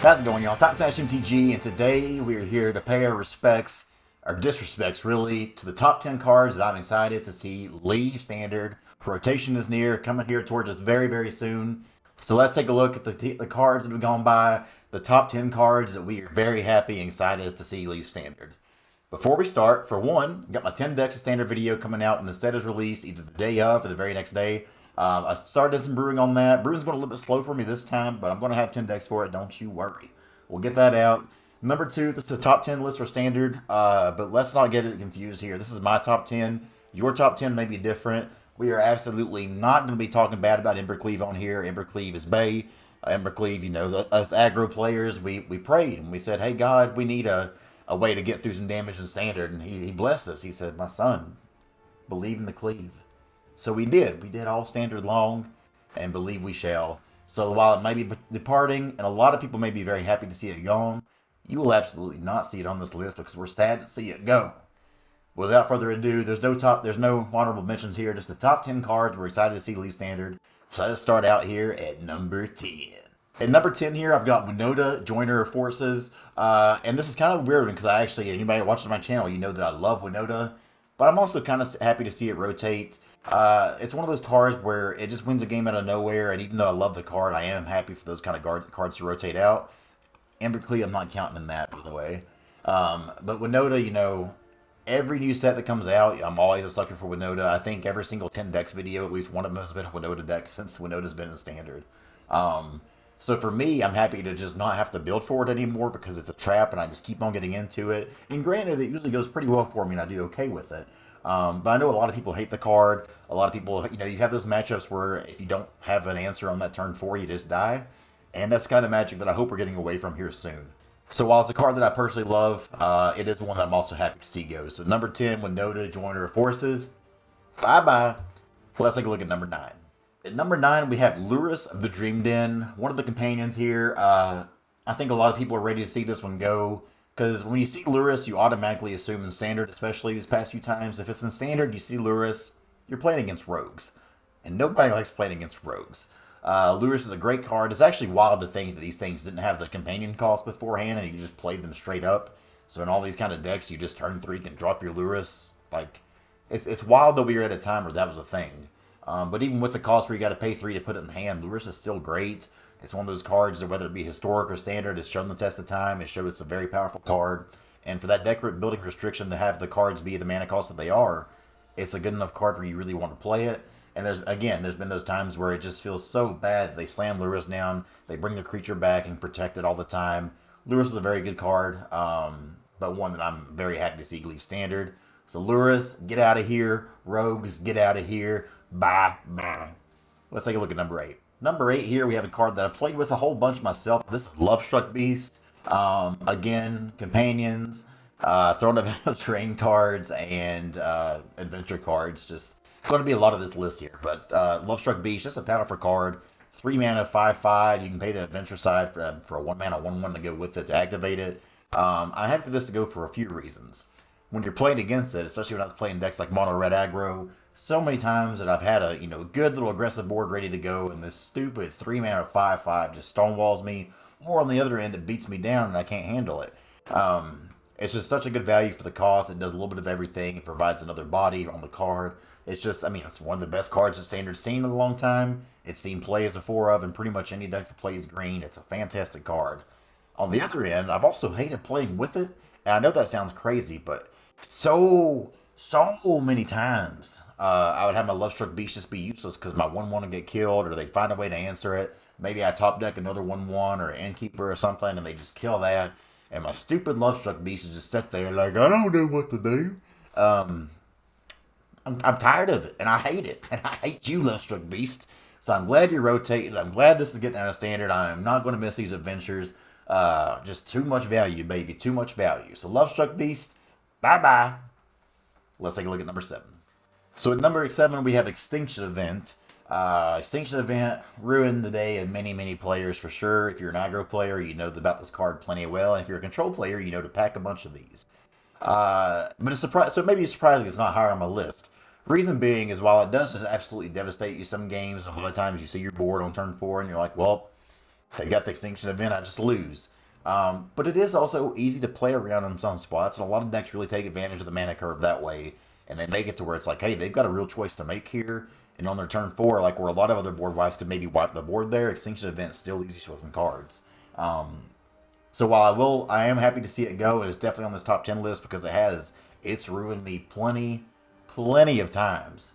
How's it going, y'all? Top Smash MTG, and today we are here to pay our respects, or disrespects really, to the top 10 cards that I'm excited to see leave standard. Rotation is near, coming here towards us very, very soon. So let's take a look at the cards that have gone by, the top 10 cards that we are very happy and excited to see leave standard. Before we start, for one, I got my 10 decks of standard video coming out, and the set is released either the day of or the very next day. I started some brewing on that. Brewing's going a little bit slow for me this time, but I'm going to have 10 decks for it. Don't you worry. We'll get that out. Number two, this is a top 10 list for standard, but let's not get it confused here. This is my top 10. Your top 10 may be different. We are absolutely not going to be talking bad about Embercleave on here. Embercleave is Bay. Embercleave, you know, us aggro players, we prayed and we said, hey, God, we need a way to get through some damage in standard. And he blessed us. He said, my son, believe in the cleave. So we did. We did all standard long and believe we shall. So while it may be departing, and a lot of people may be very happy to see it gone, you will absolutely not see it on this list because we're sad to see it go. Without further ado, there's no honorable mentions here, just the top 10 cards we're excited to see leave standard. So let's start out here at number 10. At number 10 here, I've got Winona, Joiner of Forces. And this is kind of weird because anybody watching my channel, you know that I love Winona. But I'm also kind of happy to see it rotate. It's one of those cards where it just wins a game out of nowhere, and even though I love the card, I am happy for those kind of cards to rotate out. Embercleave, I'm not counting in that, by the way. But Winona, you know, every new set that comes out, I'm always a sucker for Winona. I think every single 10 decks video, at least one of them has been a Winona deck since Winona's been in standard. So for me, I'm happy to just not have to build for it anymore because it's a trap and I just keep on getting into it. And granted, it usually goes pretty well for me and I do okay with it. But I know a lot of people hate the card. A lot of people, you know, you have those matchups where if you don't have an answer on that turn 4, you just die. And that's the kind of magic that I hope we're getting away from here soon. So while it's a card that I personally love, it is one that I'm also happy to see go. So number 10, Winona, Joiner of Forces. Bye-bye. Let's take a look at number 9. At number 9, we have Lurrus of the Dream Den, one of the companions here. I think a lot of people are ready to see this one go. Because when you see Lurrus, you automatically assume in standard, especially these past few times. If it's in standard, you see Lurrus, you're playing against rogues. And nobody likes playing against rogues. Lurrus is a great card. It's actually wild to think that these things didn't have the companion cost beforehand and you just played them straight up. So in all these kind of decks, you just turn 3 can drop your Lurrus. Like, it's wild that we were at a time where that was a thing. But even with the cost where you got to pay 3 to put it in hand, Lurrus is still great. It's one of those cards that whether it be historic or standard, it's shown the test of time. It showed it's a very powerful card. And for that deck building restriction to have the cards be the mana cost that they are, it's a good enough card where you really want to play it. And there's been those times where it just feels so bad that they slam Lurrus down, they bring the creature back and protect it all the time. Lurrus is a very good card, but one that I'm very happy to see leave standard. So Lurrus, get out of here. Rogues, get out of here. Bye. Let's take a look at number 8. Number 8 here, we have a card that I played with a whole bunch myself. This is Lovestruck Beast. Again, companions, Throne of Terrain cards, and adventure cards. Just going to be a lot of this list here. But Lovestruck Beast, just a powerful card. 3 mana, 5/5. You can pay the adventure side for a 1 mana, 1/1 to go with it to activate it. I have for this to go for a few reasons. When you're playing against it, especially when I was playing decks like Mono Red Aggro, so many times that I've had a good little aggressive board ready to go, and this stupid 3 mana 5/5 just stonewalls me, or on the other end it beats me down and I can't handle it. It's just such a good value for the cost. It does a little bit of everything. It provides another body on the card. It's just, it's one of the best cards that Standard's seen in a long time. It's seen play as a 4 of in pretty much any deck that plays green. It's a fantastic card. On the other end, I've also hated playing with it, and I know that sounds crazy, but so many times I would have my Lovestruck Beast just be useless because my 1/1 would get killed, or they'd find a way to answer it. Maybe I top deck another 1/1 or Innkeeper or something, and they just kill that. And my stupid Lovestruck Beast is just sit there like, I don't know what to do. I'm tired of it, and I hate it. And I hate you, Lovestruck Beast. So I'm glad you're rotating. I'm glad this is getting out of standard. I am not going to miss these adventures. Just too much value, baby. Too much value. So Lovestruck Beast, bye-bye. Let's take a look at number 7. So at number 7, we have Extinction Event. Extinction Event ruined the day of many players for sure. If you're an aggro player, you know about this card plenty well. And if you're a control player, you know to pack a bunch of these. But it's so it may be surprising it's not higher on my list. Reason being is while it does just absolutely devastate you some games, a lot of times you see your board on turn 4 and you're like, well, They got the Extinction Event, I just lose. But it is also easy to play around in some spots, and a lot of decks really take advantage of the mana curve that way, and they make it to where it's like, hey, they've got a real choice to make here, and on their turn 4, like where a lot of other board wipes could maybe wipe the board there, Extinction Event still leaves you with some cards. So while I am happy to see it go, it's definitely on this top 10 list because it's ruined me plenty of times.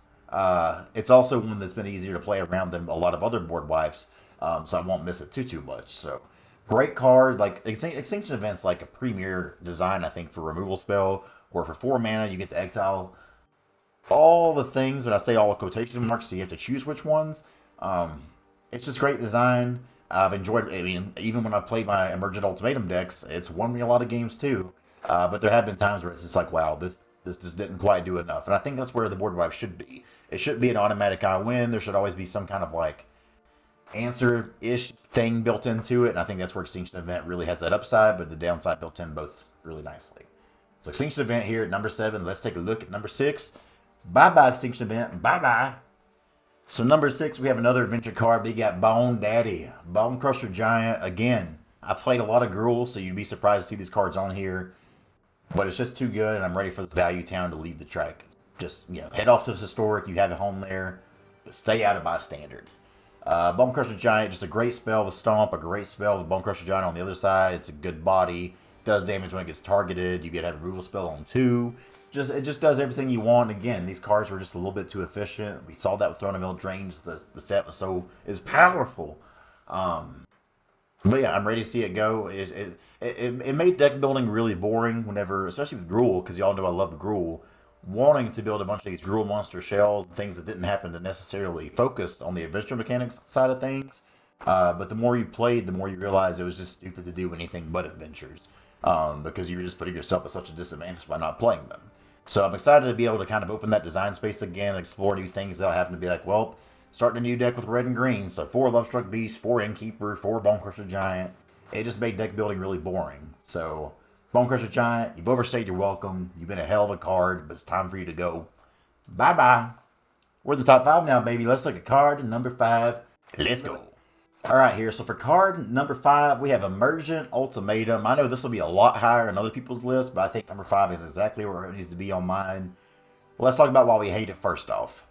It's also one that's been easier to play around than a lot of other board wipes, so I won't miss it too much. So great card. Like Extinction Event's like a premier design, I think, for removal spell, where for 4 mana you get to exile all the things, but I say all the quotation marks, so you have to choose which ones. It's just great design. I've enjoyed, I mean, even when I played my Emergent Ultimatum decks, it's won me a lot of games too. But there have been times where it's just like, wow, this just didn't quite do enough. And I think that's where the board wipe should be. It shouldn't be an automatic I win. There should always be some kind of like answer-ish thing built into it. And I think that's where Extinction Event really has that upside, but the downside built in both really nicely. So Extinction Event here at number 7. Let's take a look at number 6. Bye-bye, Extinction Event. Bye-bye. So number 6, we have another adventure card. We got Bone Daddy, Bone Crusher Giant. Again, I played a lot of Gruul, so you'd be surprised to see these cards on here. But it's just too good, and I'm ready for the Value Town to leave the track. Just, head off to Historic. You have a home there, but stay out of my Standard. Bone Crusher Giant, just a great spell with Stomp, a great spell with Bone Crusher Giant on the other side. It's a good body. Does damage when it gets targeted. You get a removal spell on 2. It just does everything you want. Again, these cards were just a little bit too efficient. We saw that with Throne of Eldraine. The set is powerful. But yeah, I'm ready to see it go. It made deck building really boring whenever, especially with Gruul, because y'all know I love Gruul. Wanting to build a bunch of these Gruul monster shells and things that didn't happen to necessarily focus on the adventure mechanics side of things. But the more you played, the more you realized it was just stupid to do anything but adventures. Because you were just putting yourself at such a disadvantage by not playing them. So I'm excited to be able to kind of open that design space again, explore new things without having to be like, well, starting a new deck with red and green. So 4 Lovestruck Beast, 4 Innkeeper, 4 Bone Crusher Giant. It just made deck building really boring. So Bone Crusher Giant, you've overstayed your welcome. You've been a hell of a card, but it's time for you to go. Bye-bye. We're in the top 5 now, baby. Let's look at card number 5. Let's go. All right, here. So for card number 5, we have Emergent Ultimatum. I know this will be a lot higher on other people's list, but I think number 5 is exactly where it needs to be on mine. Well, let's talk about why we hate it first off.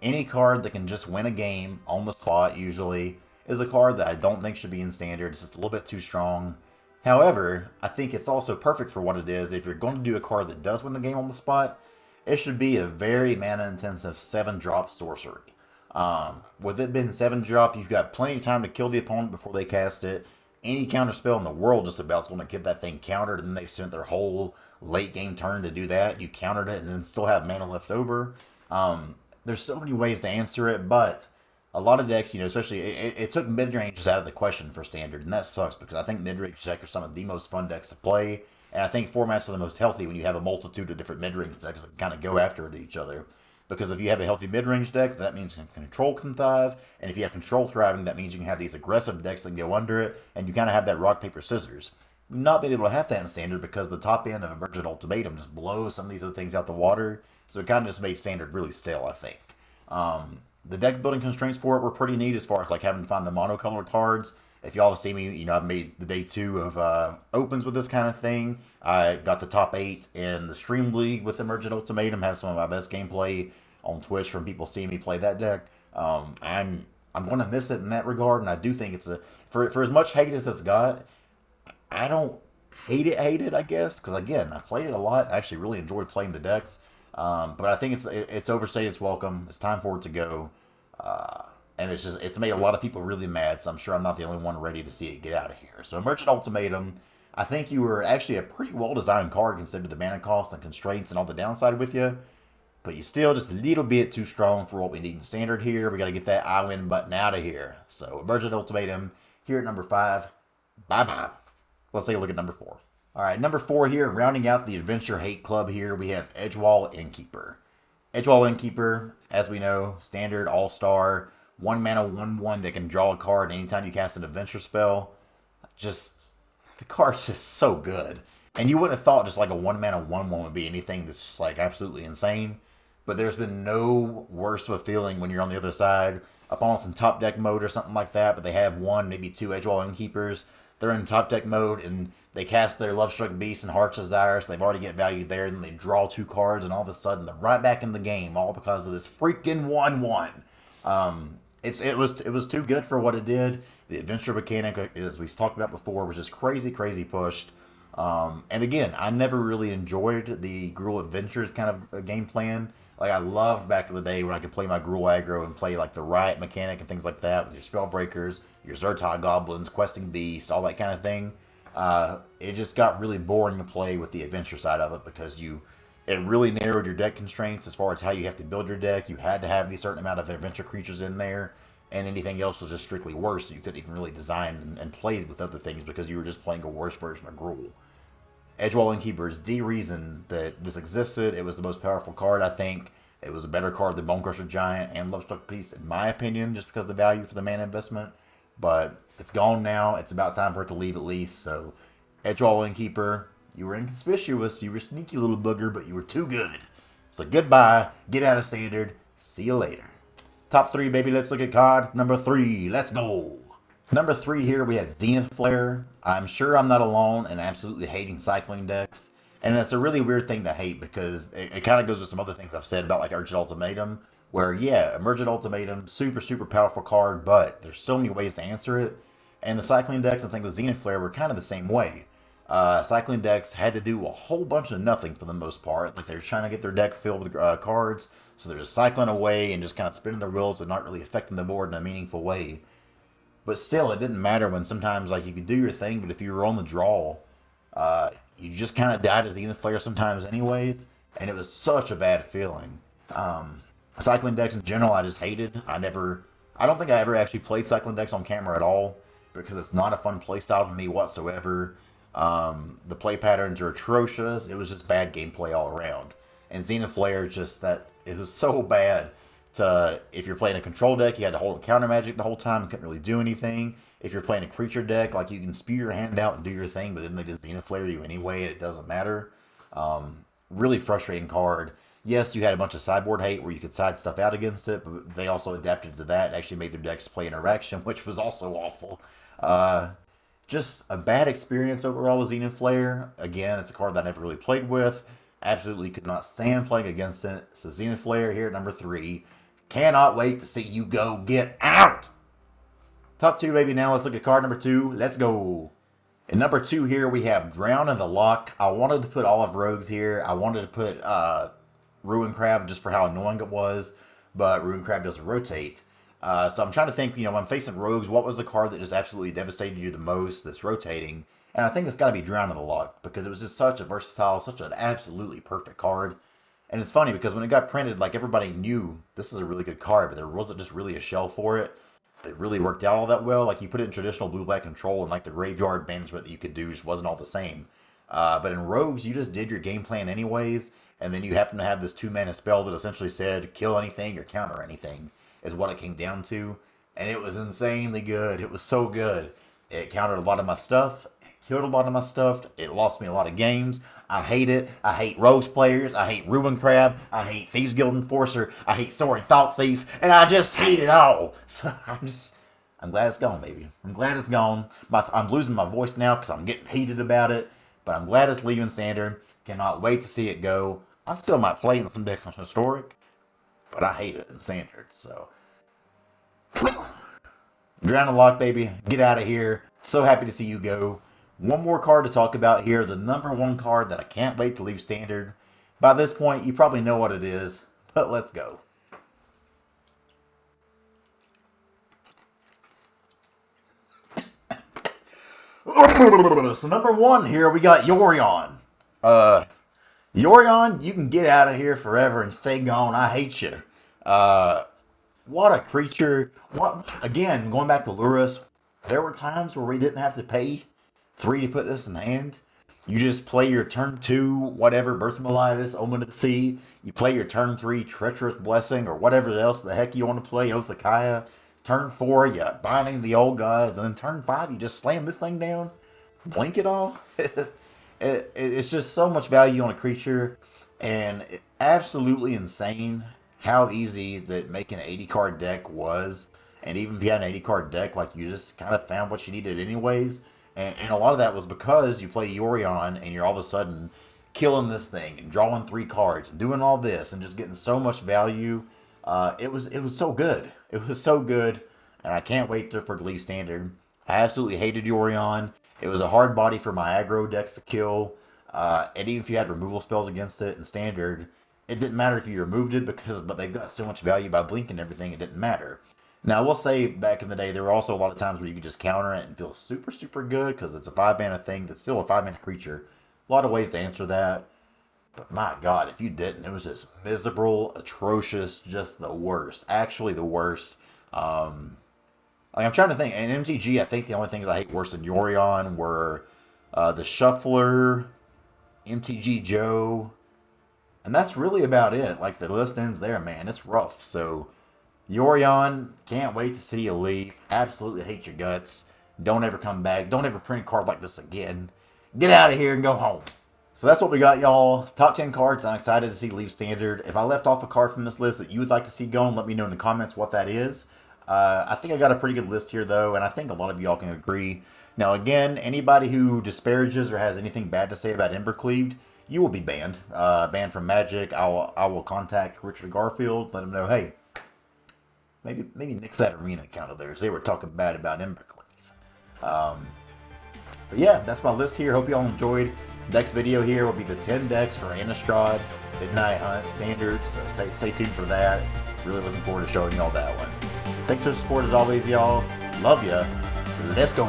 Any card that can just win a game on the spot, usually, is a card that I don't think should be in Standard. It's just a little bit too strong. However, I think it's also perfect for what it is. If you're going to do a card that does win the game on the spot, it should be a very mana-intensive 7-drop sorcery. With it being 7-drop, you've got plenty of time to kill the opponent before they cast it. Any counter spell in the world just about is going to get that thing countered, and then they've spent their whole late game turn to do that. You've countered it and then still have mana left over. There's so many ways to answer it, but a lot of decks, especially, it took mid-ranges out of the question for Standard, and that sucks because I think mid-range decks are some of the most fun decks to play, and I think formats are the most healthy when you have a multitude of different mid-range decks that kind of go after it each other. Because if you have a healthy mid-range deck, that means control can thrive. And if you have control thriving, that means you can have these aggressive decks that go under it. And you kind of have that rock, paper, scissors. We've not been able to have that in Standard because the top end of Emergent Ultimatum just blows some of these other things out the water. So it kind of just made Standard really stale, I think. The deck building constraints for it were pretty neat as far as like having to find the monocolor cards. If y'all have seen me, I've made the day 2 of opens with this kind of thing. I got the top 8 in the Stream League with Emergent Ultimatum. Have some of my best gameplay on Twitch from people seeing me play that deck. I'm going to miss it in that regard, and I do think it's for as much hate as it's got, I don't hate it, I guess, because again, I played it a lot. I actually really enjoyed playing the decks, but I think it's overstayed its welcome. It's time for it to go, and it's made a lot of people really mad. So I'm sure I'm not the only one ready to see it get out of here. So Emergent Ultimatum, I think you were actually a pretty well designed card considering the mana cost and constraints and all the downside with you. But you're still just a little bit too strong for what we need in Standard here. We got to get that I win button out of here. So Emergent Ultimatum here at number 5. Bye-bye. Let's take a look at number 4. All right, number 4 here, rounding out the Adventure Hate Club here, we have Edgewall Innkeeper. Edgewall Innkeeper, as we know, Standard, All-Star, 1 mana, 1/1 that can draw a card anytime you cast an Adventure spell. The card's just so good. And you wouldn't have thought just like a 1 mana, 1/1 would be anything that's just like absolutely insane. but there's been no worse of a feeling when you're on the other side, opponents in top deck mode or something like that, but they have one, maybe two Edgewall Innkeepers. They're in top deck mode and they cast their Lovestruck Beast and Heart's Desire, so they've already get value there, and then they draw two cards, and all of a sudden they're right back in the game, all because of this freaking 1/1. It was too good for what it did. The adventure mechanic, as we talked about before, was just crazy pushed. And again, I never really enjoyed the Gruul Adventures kind of game plan. Like, I loved back in the day when I could play my Gruul aggro and play like the Riot mechanic and things like that with your Spellbreakers, your Zertog Goblins, Questing Beasts, all that kind of thing. It just got really boring to play with the adventure side of it because it really narrowed your deck constraints as far as how you have to build your deck. You had to have the certain amount of adventure creatures in there, and anything else was just strictly worse. So you couldn't even really design and play with other things because you were just playing a worse version of Gruul. Edgewall Innkeeper is the reason that this existed. It was the most powerful card, I think. It was a better card than Bonecrusher Giant and Lovestruck Beast, in my opinion, just because of the value for the mana investment. But it's gone now. It's about time for it to leave at least. So, Edgewall Innkeeper, you were inconspicuous. You were a sneaky little booger, but you were too good. So goodbye. Get out of standard. See you later. Top 3, baby. Let's look at card number 3. Let's go. Number 3 here, we have Zenith Flare. I'm sure I'm not alone in absolutely hating cycling decks. And it's a really weird thing to hate because it kind of goes with some other things I've said about like Emergent Ultimatum. Where, yeah, Emergent Ultimatum, super powerful card, but there's so many ways to answer it. And the cycling decks, I think with Zenith Flare, were kind of the same way. Cycling decks had to do a whole bunch of nothing for the most part. Like, they're trying to get their deck filled with cards, so they're just cycling away and just kind of spinning their wheels, but not really affecting the board in a meaningful way. But still, it didn't matter when sometimes, like, you could do your thing, but if you were on the draw, you just kind of died as Zenith Flare sometimes anyways, and it was such a bad feeling. Cycling decks in general, I just hated. I don't think I ever actually played cycling decks on camera at all, because it's not a fun playstyle to me whatsoever. The play patterns are atrocious. It was just bad gameplay all around. And Zenith Flare, just that, it was so bad. If you're playing a control deck, you had to hold a counter magic the whole time and couldn't really do anything. If you're playing a creature deck, like, you can spew your hand out and do your thing, but then they just Zenith Flare you anyway, and it doesn't matter. Really frustrating card. Yes, you had a bunch of sideboard hate where you could side stuff out against it, but they also adapted to that and actually made their decks play interaction, which was also awful. Just a bad experience overall with Zenith Flare. Again, it's a card that I never really played with. Absolutely could not stand playing against it. So Zenith Flare here at number 3. Cannot wait to see you go get out! Top 2, baby. Now let's look at card number 2. Let's go! In number 2 here, we have Drown in the Loch. I wanted to put Olive Rogues here. I wanted to put Ruin Crab just for how annoying it was, but Ruin Crab doesn't rotate. So I'm trying to think, when I'm facing Rogues, what was the card that just absolutely devastated you the most that's rotating? And I think it's got to be Drown in the Loch, because it was just such a versatile, such an absolutely perfect card. And it's funny, because when it got printed, like, everybody knew this is a really good card, but there wasn't just really a shell for it that really worked out all that well. Like, you put it in traditional blue-black control, and like the graveyard management that you could do just wasn't all the same. But in Rogues, you just did your game plan anyways, and then you happen to have this 2-mana spell that essentially said kill anything or counter anything, is what it came down to. And it was insanely good. It was so good. It countered a lot of my stuff, killed a lot of my stuff, it lost me a lot of games. I hate it. I hate Rogues players. I hate Ruin Crab. I hate Thieves Guild Enforcer. I hate Soaring Thought Thief. And I just hate it all. So I'm glad it's gone, baby. I'm glad it's gone. I'm losing my voice now because I'm getting heated about it. But I'm glad it's leaving Standard. Cannot wait to see it go. I still might play in some decks on Historic, but I hate it in Standard. So, Drown in the Loch, baby. Get out of here. So happy to see you go. One more card to talk about here. The number 1 card that I can't wait to leave Standard. By this point, you probably know what it is, but let's go. So number 1 here, we got Yorion. Yorion, you can get out of here forever and stay gone. I hate you. What a creature. Again, going back to Lurrus, there were times where we didn't have to pay 3 to put this in hand. You just play your turn 2, whatever, Birth Mellitus, Omen of the Sea. You play your turn 3, Treacherous Blessing, or whatever else the heck you want to play, Oath of Kaya. Turn 4, you Binding the Old Gods, and then turn 5, you just slam this thing down, blink it all. It's just so much value on a creature, And absolutely insane how easy that making an 80 card deck was. And even if you had an 80 card deck, like you just kind of found what you needed anyways. And a lot of that was because you play Yorion and you're all of a sudden killing this thing and drawing 3 cards and doing all this and just getting so much value. It was so good. It was so good. And I can't wait for the Leaf Standard. I absolutely hated Yorion. It was a hard body for my aggro decks to kill. And even if you had removal spells against it in Standard, it didn't matter if you removed it but they've got so much value by blinking everything, it didn't matter. Now, I will say, back in the day, there were also a lot of times where you could just counter it and feel super, super good because it's a 5-mana thing that's still a 5-mana creature. A lot of ways to answer that. But my God, if you didn't, it was just miserable, atrocious, just the worst. Actually, the worst. I'm trying to think. In MTG, I think the only things I hate worse than Yorion were the Shuffler, MTG Joe, and that's really about it. Like, the list ends there, man. It's rough. So, Yorion, can't wait to see you leave. Absolutely hate your guts. Don't ever come back. Don't ever print a card like this again. Get out of here and go home. So that's what we got, y'all. Top 10 cards I'm excited to see leave Standard. If I left off a card from this list that you would like to see going, let me know in the comments what that is. I think I got a pretty good list here, though, and I think a lot of y'all can agree. Now, again, anybody who disparages or has anything bad to say about Embercleaved, you will be banned. Banned from Magic. I will contact Richard Garfield, let him know, hey, maybe nix that arena account of theirs. They were talking bad about Embercleave. But yeah, that's my list here. Hope y'all enjoyed. Next video here will be the 10 decks for Innistrad Midnight Hunt Standards. So stay tuned for that. Really looking forward to showing y'all that one. Thanks for the support as always, y'all. Love ya. Let's go.